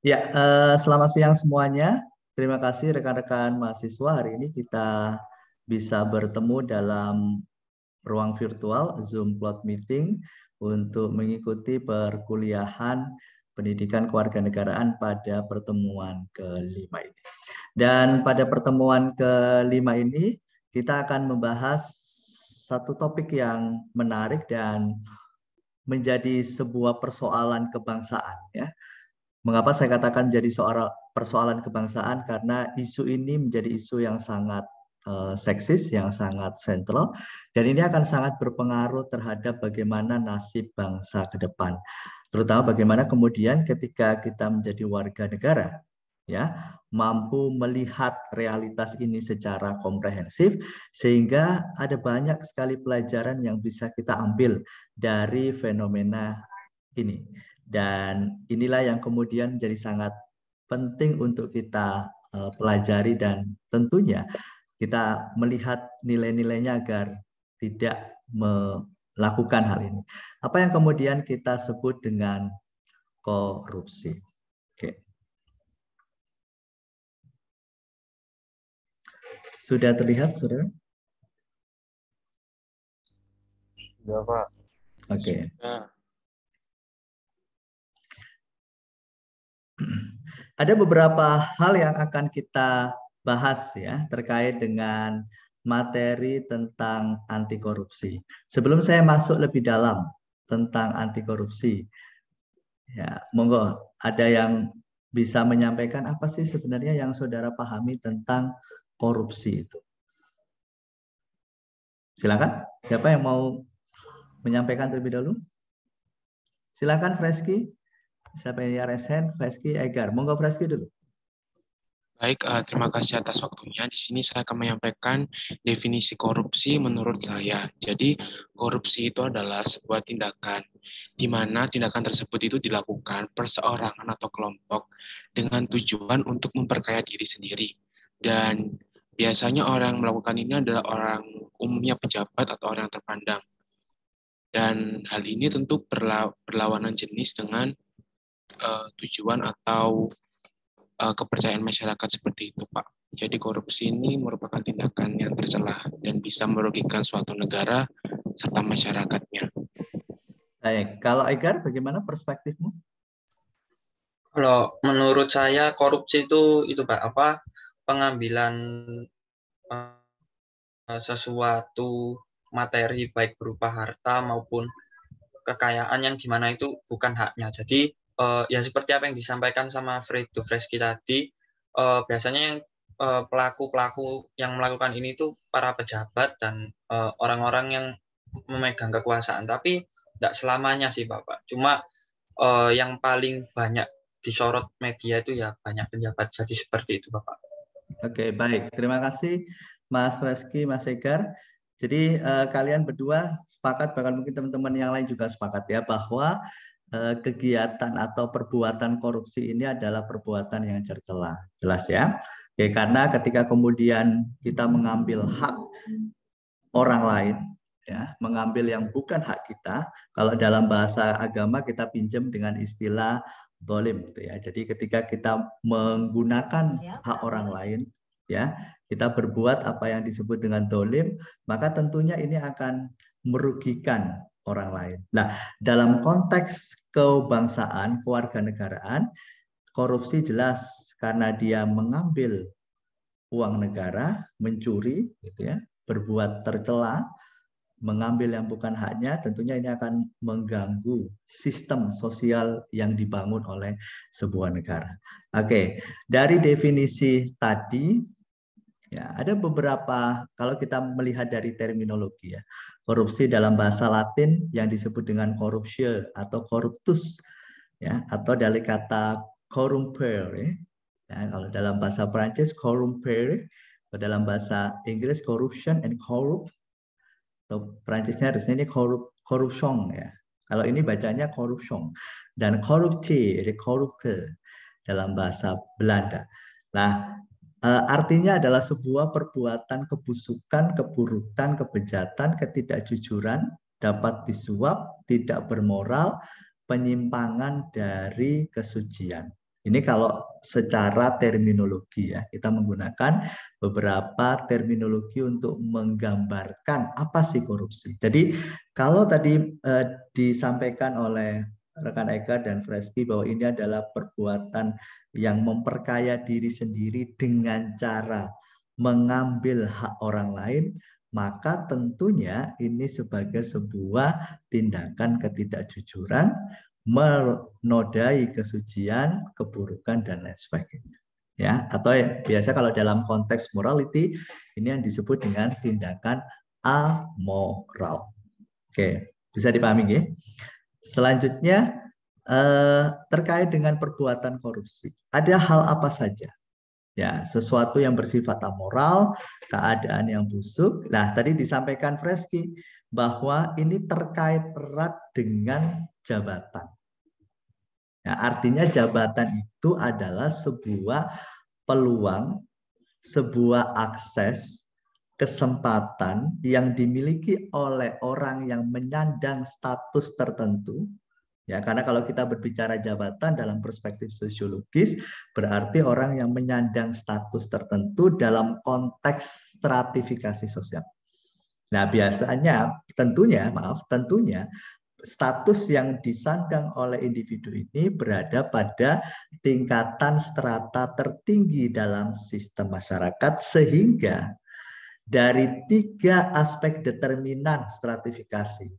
Ya, selamat siang semuanya. Terima kasih rekan-rekan mahasiswa. Hari ini kita bisa bertemu dalam ruang virtual Zoom Cloud Meeting untuk mengikuti perkuliahan pendidikan kewarganegaraan pada pertemuan kelima ini. Dan pada pertemuan kelima ini kita akan membahas satu topik yang menarik dan menjadi sebuah persoalan kebangsaan, ya. Mengapa saya katakan jadi persoalan kebangsaan? Karena isu ini menjadi isu yang sangat seksis, yang sangat sentral, dan ini akan sangat berpengaruh terhadap bagaimana nasib bangsa ke depan. Terutama bagaimana kemudian ketika kita menjadi warga negara, ya, mampu melihat realitas ini secara komprehensif, sehingga ada banyak sekali pelajaran yang bisa kita ambil dari fenomena ini. Dan inilah yang kemudian menjadi sangat penting untuk kita pelajari dan tentunya kita melihat nilai-nilainya agar tidak melakukan hal ini. Apa yang kemudian kita sebut dengan korupsi. Oke. Sudah terlihat, saudara? Ya, Pak. Oke. Nah, Ada beberapa hal yang akan kita bahas ya terkait dengan materi tentang anti korupsi. Sebelum saya masuk lebih dalam tentang anti korupsi, ya monggo ada yang bisa menyampaikan apa sih sebenarnya yang saudara pahami tentang korupsi itu. Silakan, siapa yang mau menyampaikan terlebih dahulu? Silakan Freski, siapa yang resen, Freski, Egar. Monggo Freski dulu. baik, terima kasih atas waktunya. Di sini saya akan menyampaikan definisi korupsi menurut saya. Jadi, korupsi itu adalah sebuah tindakan di mana tindakan tersebut itu dilakukan perseorangan atau kelompok dengan tujuan untuk memperkaya diri sendiri. Dan biasanya orang yang melakukan ini adalah orang umumnya pejabat atau orang yang terpandang. Dan hal ini tentu berlawanan jenis dengan tujuan atau kepercayaan masyarakat seperti itu, Pak. Jadi korupsi ini merupakan tindakan yang tercela dan bisa merugikan suatu negara serta masyarakatnya. Baik, kalau Egar bagaimana perspektifmu? Kalau menurut saya korupsi itu Pak, pengambilan sesuatu materi baik berupa harta maupun kekayaan yang dimana itu bukan haknya. Jadi ya seperti apa yang disampaikan sama Freski tadi, biasanya yang pelaku-pelaku yang melakukan ini itu para pejabat dan orang-orang yang memegang kekuasaan. Tapi tidak selamanya sih Bapak. Cuma yang paling banyak disorot media itu ya banyak pejabat. Jadi seperti itu Bapak. Oke, baik. Terima kasih Mas Reski, Mas Egar. Jadi kalian berdua sepakat, bahkan mungkin teman-teman yang lain juga sepakat ya, bahwa kegiatan atau perbuatan korupsi ini adalah perbuatan yang tercela. Jelas ya? Oke, karena ketika kemudian kita mengambil hak orang lain, ya, mengambil yang bukan hak kita, kalau dalam bahasa agama kita pinjam dengan istilah dolim, gitu ya. Jadi ketika kita menggunakan hak orang lain, ya, kita berbuat apa yang disebut dengan dolim, maka tentunya ini akan merugikan orang lain. Nah, dalam konteks kebangsaan, kewarganegaraan, korupsi jelas karena dia mengambil uang negara, mencuri, gitu ya, berbuat tercela, mengambil yang bukan haknya, tentunya ini akan mengganggu sistem sosial yang dibangun oleh sebuah negara. Oke, dari definisi tadi, ya ada beberapa, kalau kita melihat dari terminologi ya, korupsi dalam bahasa Latin yang disebut dengan corruptio atau corruptus, ya, atau dari kata corrompere, ya, kalau dalam bahasa Prancis corrompere, atau dalam bahasa Inggris corruption and corrupt, atau Prancisnya harusnya ini corruption ya. Kalau ini bacanya corruption dan corrupte, jadi corrupte dalam bahasa Belanda. Nah, artinya adalah sebuah perbuatan kebusukan, keburukan, kebejatan, ketidakjujuran, dapat disuap, tidak bermoral, penyimpangan dari kesucian. Ini kalau secara terminologi ya, kita menggunakan beberapa terminologi untuk menggambarkan apa sih korupsi. Jadi kalau tadi disampaikan oleh rekan Eka dan Freski bahwa ini adalah perbuatan yang memperkaya diri sendiri dengan cara mengambil hak orang lain, maka tentunya ini sebagai sebuah tindakan ketidakjujuran, menodai kesucian, keburukan, dan lain sebagainya. Ya, atau biasa kalau dalam konteks morality ini yang disebut dengan tindakan amoral. Oke, bisa dipahami ya? Selanjutnya terkait dengan perbuatan korupsi. Ada hal apa saja? Ya, sesuatu yang bersifat amoral, keadaan yang busuk. Nah, tadi disampaikan Freski bahwa ini terkait erat dengan jabatan. Ya, artinya jabatan itu adalah sebuah peluang, sebuah akses, kesempatan yang dimiliki oleh orang yang menyandang status tertentu. Ya, karena kalau kita berbicara jabatan dalam perspektif sosiologis, berarti orang yang menyandang status tertentu dalam konteks stratifikasi sosial. Nah, biasanya tentunya status yang disandang oleh individu ini berada pada tingkatan strata tertinggi dalam sistem masyarakat, sehingga dari 3 aspek determinan stratifikasi,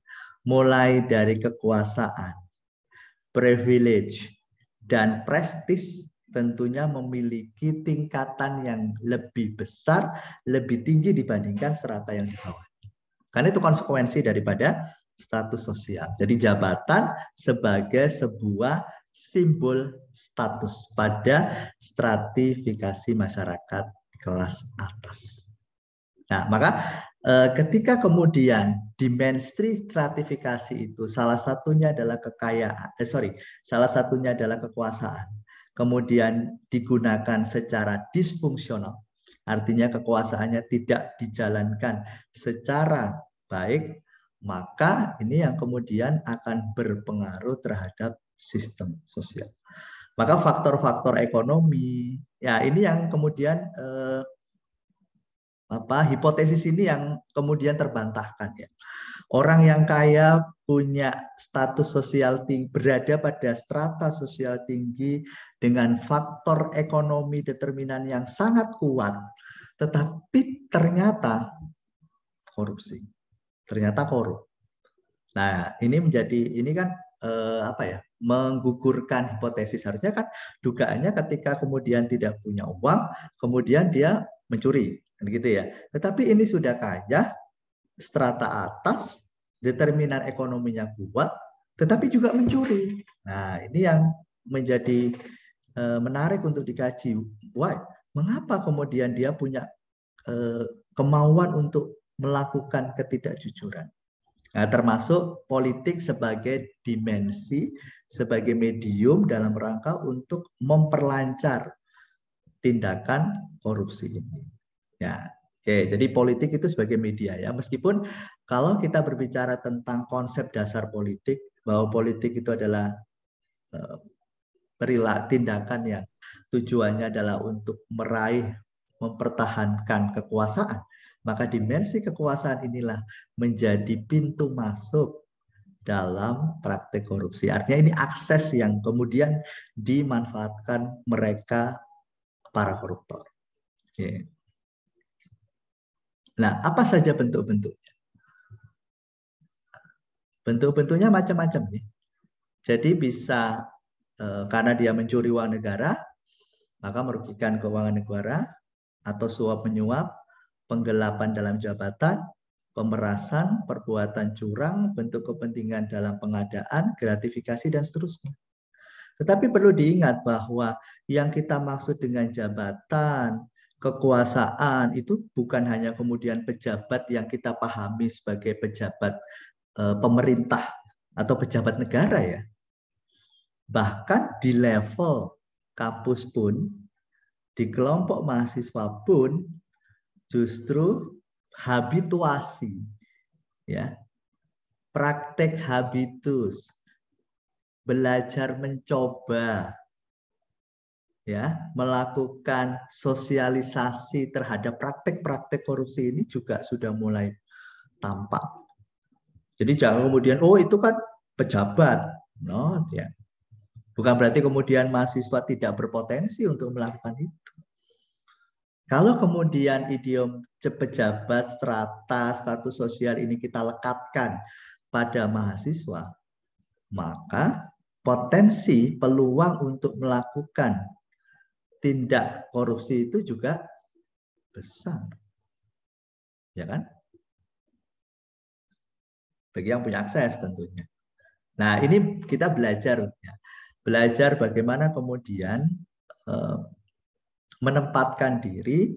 mulai dari kekuasaan, privilege, dan prestis, tentunya memiliki tingkatan yang lebih besar, lebih tinggi dibandingkan strata yang di bawah. Karena itu konsekuensi daripada status sosial. Jadi jabatan sebagai sebuah simbol status pada stratifikasi masyarakat kelas atas. Nah, maka ketika kemudian dimensi stratifikasi itu salah satunya adalah salah satunya adalah kekuasaan, kemudian digunakan secara disfungsional, artinya kekuasaannya tidak dijalankan secara baik, maka ini yang kemudian akan berpengaruh terhadap sistem sosial. Maka faktor-faktor ekonomi, ya ini yang kemudian hipotesis ini yang kemudian terbantahkan ya. Orang yang kaya punya status sosial tinggi, berada pada strata sosial tinggi dengan faktor ekonomi determinan yang sangat kuat, tetapi ternyata korupsi, ternyata korup. Nah, ini kan menggugurkan hipotesis. Harusnya kan dugaannya ketika kemudian tidak punya uang, kemudian dia mencuri, gitu ya. Tetapi ini sudah kaya, strata atas, determinan ekonominya kuat, tetapi juga mencuri. Nah, ini yang menjadi menarik untuk dikaji. Why? Mengapa kemudian dia punya kemauan untuk melakukan ketidakjujuran? Nah, termasuk politik sebagai dimensi, sebagai medium dalam rangka untuk memperlancar tindakan korupsi ini. Ya, oke. Jadi politik itu sebagai media ya. Meskipun kalau kita berbicara tentang konsep dasar politik, bahwa politik itu adalah tindakan yang tujuannya adalah untuk meraih, mempertahankan kekuasaan, maka dimensi kekuasaan inilah menjadi pintu masuk dalam praktek korupsi. Artinya ini akses yang kemudian dimanfaatkan mereka, para koruptor. Oke. Nah, apa saja bentuk-bentuknya? Bentuk-bentuknya macam-macam nih. Jadi bisa karena dia mencuri uang negara, maka merugikan keuangan negara, atau suap menyuap, penggelapan dalam jabatan, pemerasan, perbuatan curang, bentuk kepentingan dalam pengadaan, gratifikasi, dan seterusnya. Tetapi perlu diingat bahwa yang kita maksud dengan jabatan, kekuasaan itu bukan hanya kemudian pejabat yang kita pahami sebagai pejabat pemerintah atau pejabat negara ya. Bahkan di level kampus pun, di kelompok mahasiswa pun, justru habituasi, ya, praktek habitus, belajar mencoba, ya, melakukan sosialisasi terhadap praktek-praktek korupsi ini juga sudah mulai tampak. Jadi jangan kemudian, oh itu kan pejabat, no, ya. Bukan berarti kemudian mahasiswa tidak berpotensi untuk melakukan itu. Kalau kemudian idiom pejabat, strata, status sosial ini kita lekatkan pada mahasiswa, maka potensi peluang untuk melakukan tindak korupsi itu juga besar. Ya kan? Bagi yang punya akses tentunya. Nah, ini kita belajar ya. Belajar bagaimana kemudian menempatkan diri,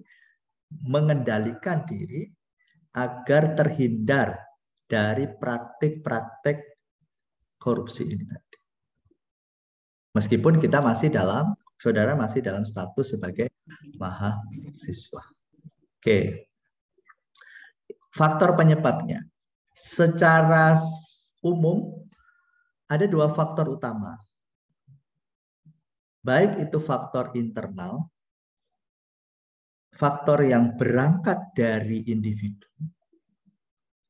mengendalikan diri agar terhindar dari praktik-praktik korupsi ini tadi. Meskipun kita masih dalam, saudara masih dalam status sebagai mahasiswa. Oke. Faktor penyebabnya. Secara umum ada dua faktor utama. Baik itu faktor internal, faktor yang berangkat dari individu,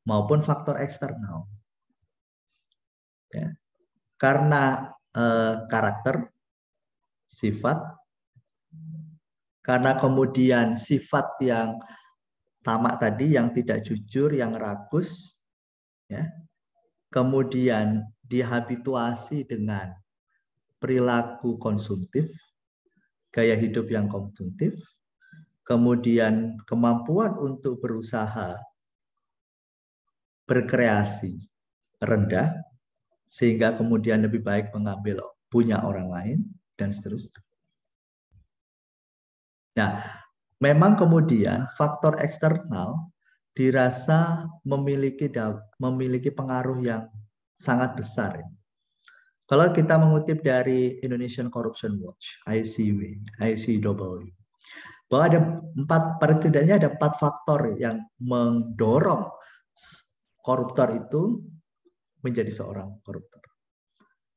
maupun faktor eksternal. Ya. Karena karakter, sifat, karena kemudian sifat yang tamak tadi, yang tidak jujur, yang rakus, ya, kemudian dihabituasi dengan perilaku konsumtif, gaya hidup yang konsumtif, kemudian kemampuan untuk berusaha berkreasi rendah, sehingga kemudian lebih baik mengambil punya orang lain, dan seterusnya. Nah, memang kemudian faktor eksternal dirasa memiliki pengaruh yang sangat besar. Kalau kita mengutip dari Indonesian Corruption Watch, ICW, bahwa ada setidaknya ada 4 faktor yang mendorong koruptor itu menjadi seorang koruptor.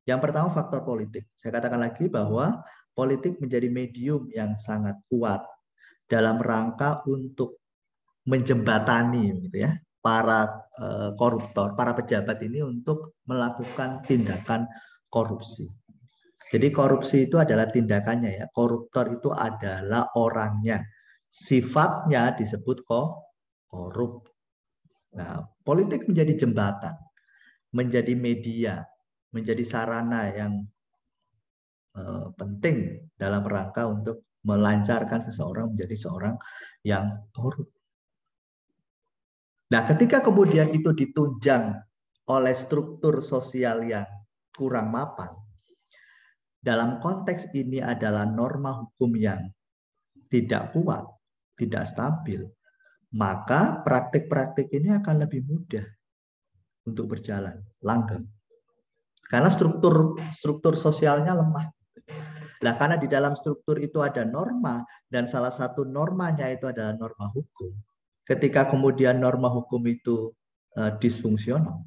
Yang pertama faktor politik. Saya katakan lagi bahwa politik menjadi medium yang sangat kuat dalam rangka untuk menjembatani gitu ya, para koruptor, para pejabat ini untuk melakukan tindakan korupsi. Jadi korupsi itu adalah tindakannya ya, koruptor itu adalah orangnya. Sifatnya disebut korup. Nah, politik menjadi jembatan, menjadi media, menjadi sarana yang penting dalam rangka untuk melancarkan seseorang menjadi seorang yang korup. Nah, ketika kemudian itu ditunjang oleh struktur sosial yang kurang mapan, dalam konteks ini adalah norma hukum yang tidak kuat, tidak stabil, maka praktik-praktik ini akan lebih mudah untuk berjalan, langgeng. Karena struktur sosialnya lemah. Nah, karena di dalam struktur itu ada norma, dan salah satu normanya itu adalah norma hukum. Ketika kemudian norma hukum itu disfungsional,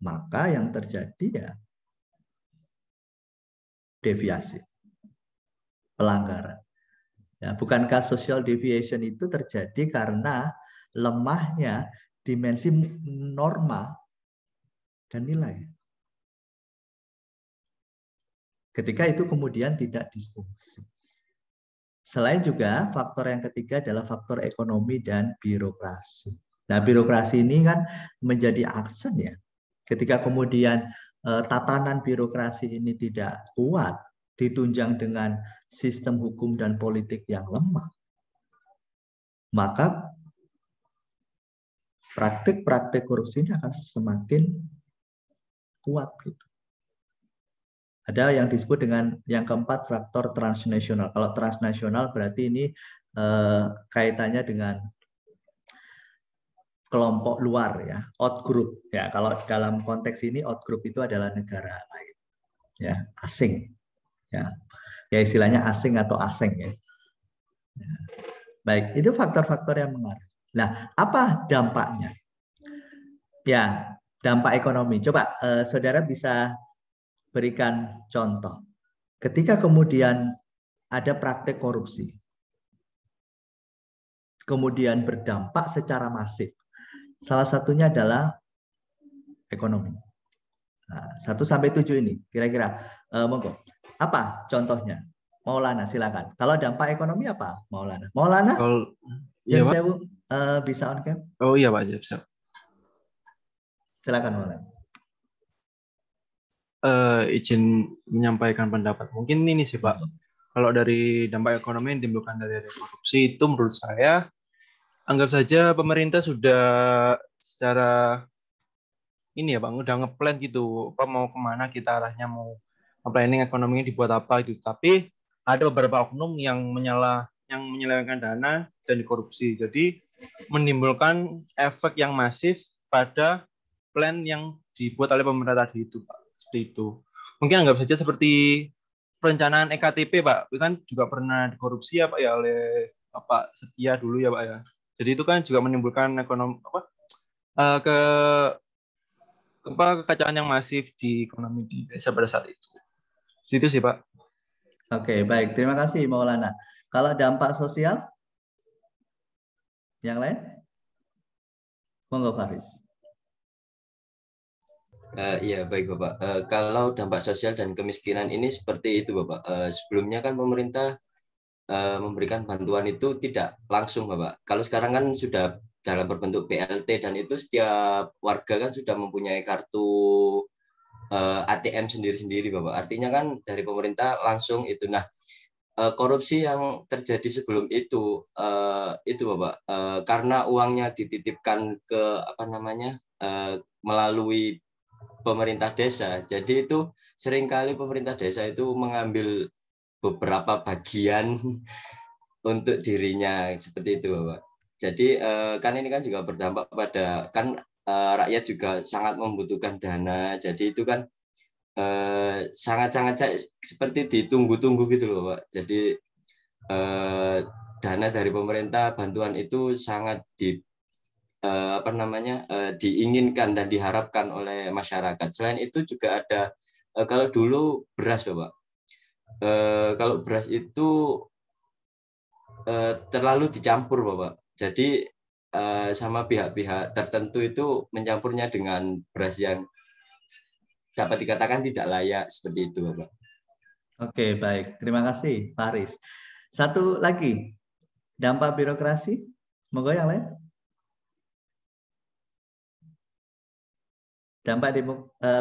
maka yang terjadi ya deviasi, pelanggaran. Ya, bukankah social deviation itu terjadi karena lemahnya dimensi norma dan nilai. Ketika itu kemudian tidak disfungsi. Selain juga faktor yang ketiga adalah faktor ekonomi dan birokrasi. Nah, birokrasi ini kan menjadi aksen ya. Ketika kemudian tatanan birokrasi ini tidak kuat, ditunjang dengan sistem hukum dan politik yang lemah, maka praktik-praktik korupsi ini akan semakin kuat gitu. Ada yang disebut dengan yang keempat faktor transnasional. Kalau transnasional berarti ini kaitannya dengan kelompok luar ya, outgroup ya. Kalau dalam konteks ini outgroup itu adalah negara lain, ya, asing, ya, ya istilahnya asing atau asing ya. Baik, itu faktor-faktor yang mengaruh. Nah, apa dampaknya? Ya, dampak ekonomi. Coba saudara bisa berikan contoh. ketika kemudian ada praktek korupsi, kemudian berdampak secara masif, salah satunya adalah ekonomi. Nah, 1 sampai 7 ini kira-kira monggo. Apa contohnya? Maulana silakan. Kalau dampak ekonomi apa? Maulana. Maulana? Kalau iya Yang Pak. saya bisa on cam? Oh iya Pak, bisa. Silakan Maulana. Izin menyampaikan pendapat. Mungkin ini sih Pak. Kalau dari dampak ekonomi yang ditimbulkan dari korupsi itu menurut saya, anggap saja pemerintah sudah secara ini ya Bang, udah ngeplan gitu, apa mau kemana kita arahnya, mau planning ekonominya dibuat apa gitu. Tapi ada beberapa oknum yang menyelewengkan dana dan dikorupsi. Jadi menimbulkan efek yang masif pada plan yang dibuat oleh pemerintah tadi itu Pak. Seperti itu. Mungkin anggap saja seperti perencanaan EKTP Pak, itu kan juga pernah dikorupsi ya Pak ya oleh Bapak Setia dulu ya Pak ya. Jadi itu kan juga menimbulkan ekonomi ke kekacauan yang masif di ekonomi di desa pada saat itu. Itu sih Pak. Oke, baik. Terima kasih Maulana. Kalau dampak sosial yang lain? Monggo Faris. Iya baik Bapak. Kalau dampak sosial dan kemiskinan ini seperti itu Bapak. Sebelumnya kan pemerintah memberikan bantuan itu tidak langsung Bapak. Kalau sekarang kan sudah dalam berbentuk BLT dan itu setiap warga kan sudah mempunyai kartu ATM sendiri-sendiri Bapak. Artinya kan dari pemerintah langsung itu. Nah, korupsi yang terjadi sebelum itu Bapak, karena uangnya dititipkan ke melalui pemerintah desa. Jadi itu seringkali pemerintah desa itu mengambil beberapa bagian untuk dirinya seperti itu, Bapak. Jadi kan ini kan juga berdampak pada kan rakyat juga sangat membutuhkan dana. Jadi itu kan sangat-sangat seperti ditunggu-tunggu gitu loh, Pak. Jadi dana dari pemerintah bantuan itu sangat diinginkan dan diharapkan oleh masyarakat. Selain itu juga ada kalau dulu beras Bapak. Kalau beras itu terlalu dicampur Bapak. Jadi sama pihak-pihak tertentu itu mencampurnya dengan beras yang dapat dikatakan tidak layak seperti itu Bapak. Oke, baik. Terima kasih Faris. Satu lagi, dampak birokrasi. Monggo yang lain. Dampak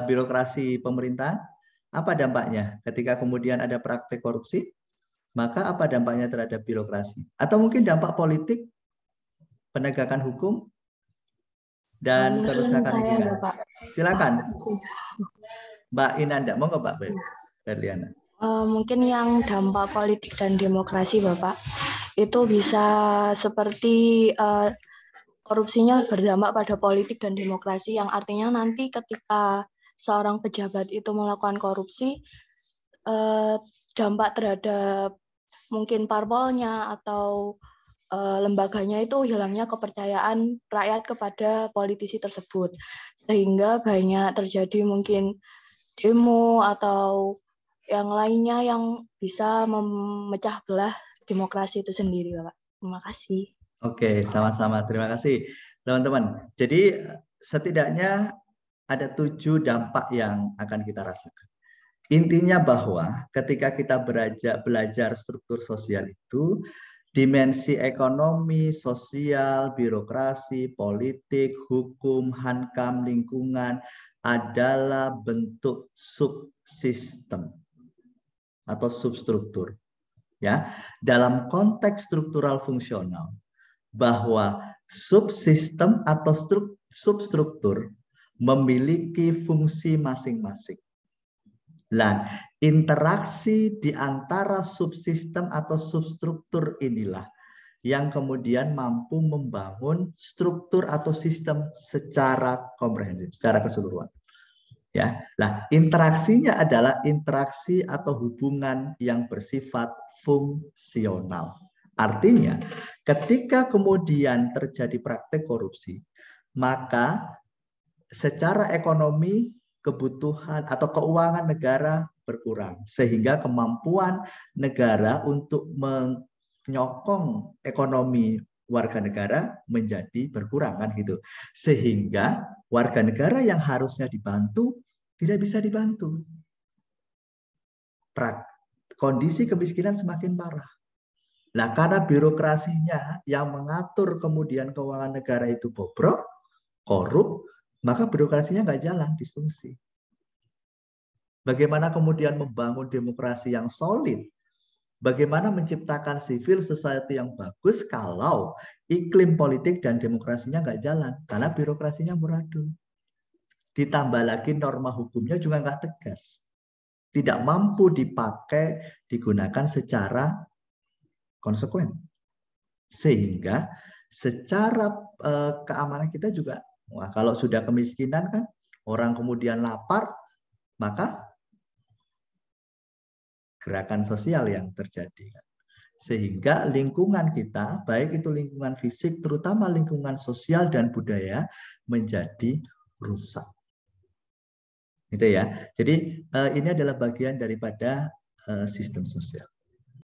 birokrasi pemerintahan, apa dampaknya ketika kemudian ada praktek korupsi? Maka apa dampaknya terhadap birokrasi? Atau mungkin dampak politik, penegakan hukum, dan kerusakan lingkungan. Silakan, Mbak Inanda. Monggo Mbak Berliana. Mungkin yang dampak politik dan demokrasi, Bapak, itu bisa seperti korupsinya berdampak pada politik dan demokrasi, yang artinya nanti ketika seorang pejabat itu melakukan korupsi, dampak terhadap mungkin parpolnya atau lembaganya itu hilangnya kepercayaan rakyat kepada politisi tersebut, sehingga banyak terjadi mungkin demo atau yang lainnya yang bisa memecah belah demokrasi itu sendiri, Bapak. Terima kasih. Oke, sama-sama. Terima kasih, teman-teman. Jadi setidaknya ada 7 dampak yang akan kita rasakan. Intinya bahwa ketika kita belajar struktur sosial itu, dimensi ekonomi, sosial, birokrasi, politik, hukum, hankam, lingkungan adalah bentuk subsistem atau substruktur. Ya, dalam konteks struktural fungsional, bahwa subsistem atau substruktur memiliki fungsi masing-masing. Dan interaksi di antara subsistem atau substruktur inilah yang kemudian mampu membangun struktur atau sistem secara komprehensif, secara keseluruhan. Ya, nah interaksinya adalah interaksi atau hubungan yang bersifat fungsional. Artinya, ketika kemudian terjadi praktek korupsi, maka secara ekonomi kebutuhan atau keuangan negara berkurang. Sehingga kemampuan negara untuk menyokong ekonomi warga negara menjadi berkurang kan gitu. Sehingga warga negara yang harusnya dibantu tidak bisa dibantu. Kondisi kemiskinan semakin parah. Nah, karena birokrasinya yang mengatur kemudian keuangan negara itu bobrok, korup, maka birokrasinya nggak jalan, disfungsi. Bagaimana kemudian membangun demokrasi yang solid? Bagaimana menciptakan civil society yang bagus kalau iklim politik dan demokrasinya nggak jalan? Karena birokrasinya amburadul. Ditambah lagi norma hukumnya juga nggak tegas. Tidak mampu dipakai, digunakan secara konsekuen. Sehingga secara keamanan kita juga, wah, kalau sudah kemiskinan kan, orang kemudian lapar, maka gerakan sosial yang terjadi. Sehingga lingkungan kita, baik itu lingkungan fisik, terutama lingkungan sosial dan budaya, menjadi rusak. Gitu ya. Jadi ini adalah bagian daripada sistem sosial.